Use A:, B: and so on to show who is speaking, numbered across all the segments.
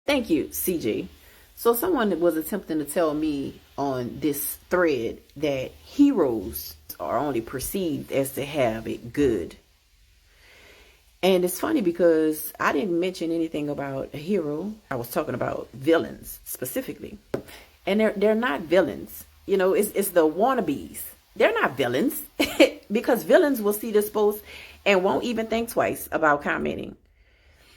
A: Thank you, CJ. So someone was attempting to tell me on this thread that heroes are only perceived as to have it good. And it's funny because I didn't mention anything about a hero. I was talking about villains specifically. And they're not villains. You know, it's the wannabes. They're not villains because villains will see this post and won't even think twice about commenting.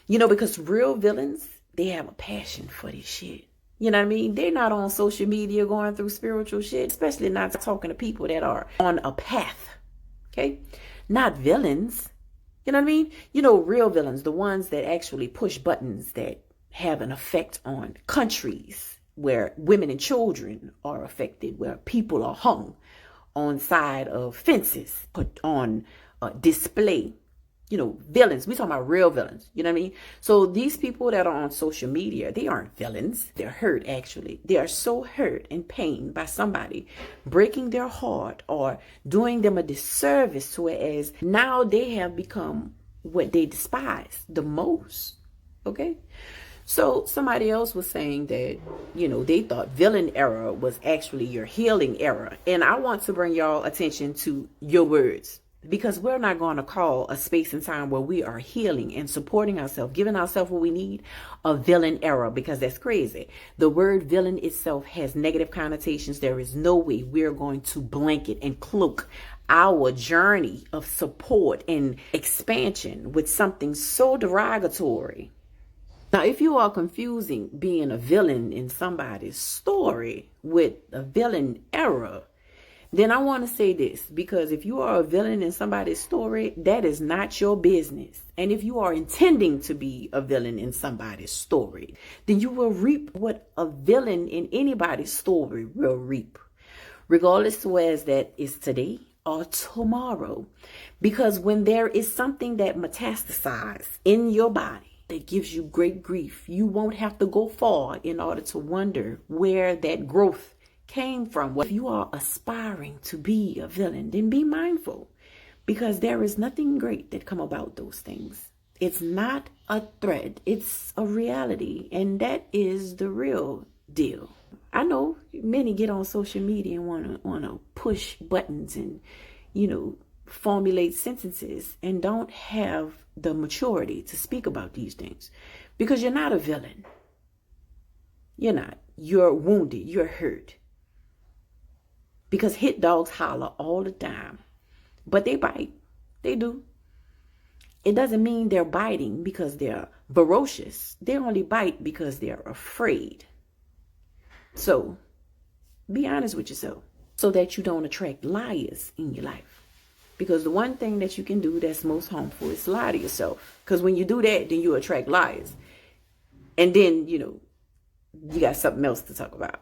A: You know, because real villains, they have a passion for this shit. You know what I mean? They're not on social media going through spiritual shit, especially not talking to people that are on a path. Okay? Not villains. You know what I mean? You know, real villains, the ones that actually push buttons that have an effect on countries, where women and children are affected, where people are hung on side of fences, put on display. You know, villains. We're talking about real villains. You know what I mean? So these people that are on social media, they aren't villains. They're hurt, actually. They are so hurt and pained by somebody breaking their heart or doing them a disservice, whereas now they have become what they despise the most. Okay? So somebody else was saying that, you know, they thought villain era was actually your healing era. And I want to bring y'all attention to your words. Because we're not going to call a space and time where we are healing and supporting ourselves, giving ourselves what we need, a villain era, because that's crazy. The word villain itself has negative connotations. There is no way we're going to blanket and cloak our journey of support and expansion with something so derogatory. Now, if you are confusing being a villain in somebody's story with a villain era, then I want to say this, because if you are a villain in somebody's story, that is not your business. And if you are intending to be a villain in somebody's story, then you will reap what a villain in anybody's story will reap, regardless to whether that is today or tomorrow. Because when there is something that metastasizes in your body that gives you great grief, you won't have to go far in order to wonder where that growth came from. If you are aspiring to be a villain, then be mindful, because there is nothing great that come about those things. It's not a threat, it's a reality, and that is the real deal. I know many get on social media and want to push buttons and, you know, formulate sentences and don't have the maturity to speak about these things, because you're not a villain. You're not. You're wounded. You're hurt. Because hit dogs holler all the time, but they bite. They do. It doesn't mean they're biting because they're ferocious. They only bite because they're afraid. So be honest with yourself so that you don't attract liars in your life. Because the one thing that you can do that's most harmful is lie to yourself. Because when you do that, then you attract liars. And then, you know, you got something else to talk about.